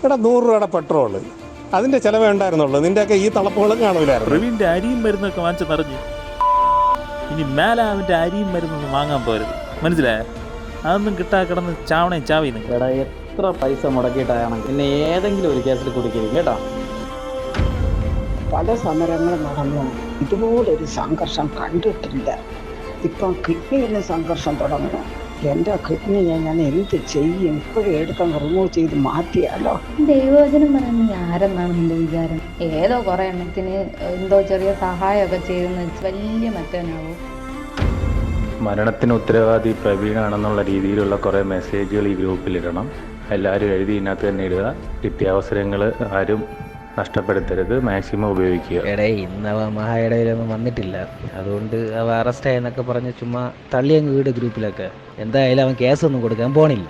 എടാ 100 രൂപയുടെ പെട്രോള് അതിൻ്റെ ചിലവേ ഉണ്ടായിരുന്നുള്ളൂ. നിൻ്റെയൊക്കെ ഈ തളപ്പുകളും കാണൂലായിരുന്നു. പ്രവീണിൻ്റെ അരിയും മരുന്നൊക്കെ വാങ്ങിച്ച് നിറഞ്ഞു. ഇനി മേലെ അവൻ്റെ അരിയും മരുന്നൊന്നും വാങ്ങാൻ പോരുത്, മനസ്സിലായോ? അതൊന്നും കിട്ടാൻ ചാവണേ ചാവിന്ന്. എടാ എത്ര പൈസ മുടക്കിയിട്ടാണ് പിന്നെ ഏതെങ്കിലും ഒരു കേസിൽ കുടിക്കരുത് കേട്ടോ. പല സമരങ്ങളും നടന്നു, ഇതുപോലൊരു സംഘർഷം കണ്ടിട്ടില്ല. ഇപ്പം കിഡ്നിയിൽ സംഘർഷം തുടങ്ങുന്നു. എൻ്റെ കിഡ്നിയെ ഞാൻ എന്ത് ചെയ്യും? ഇപ്പോഴും എടുത്തങ്ങ് റിമൂവ് ചെയ്ത് മാറ്റിയാലോ? ദൈവവചനം പറയുന്നത് ആരെന്നാണ് നിന്റെ വിചാരം? ഏതോ കുറെ എണ്ണത്തിന് എന്തോ ചെറിയ സഹായമൊക്കെ ചെയ്യുന്ന വലിയ മറ്റവനാവും. മരണത്തിന് ഉത്തരവാദി പ്രവീണാണെന്നുള്ള രീതിയിലുള്ള കുറേ മെസ്സേജുകൾ ഈ ഗ്രൂപ്പിലിടണം. എല്ലാവരും എഴുതി ഇതിനകത്ത് തന്നെ ഇടുക. കിട്ടിയ അവസരങ്ങൾ ആരും നഷ്ടപ്പെടുത്തരുത്, മാക്സിമം ഉപയോഗിക്കുക. ഇന്നവ മഹായിടയിലൊന്നും വന്നിട്ടില്ല, അതുകൊണ്ട് അവ അറസ്റ്റ് ആയെന്നൊക്കെ പറഞ്ഞ് ചുമ്മാ തള്ളിയങ്ങ് വീട് ഗ്രൂപ്പിലൊക്കെ. എന്തായാലും അവൻ കേസൊന്നും കൊടുക്കാൻ പോണില്ല.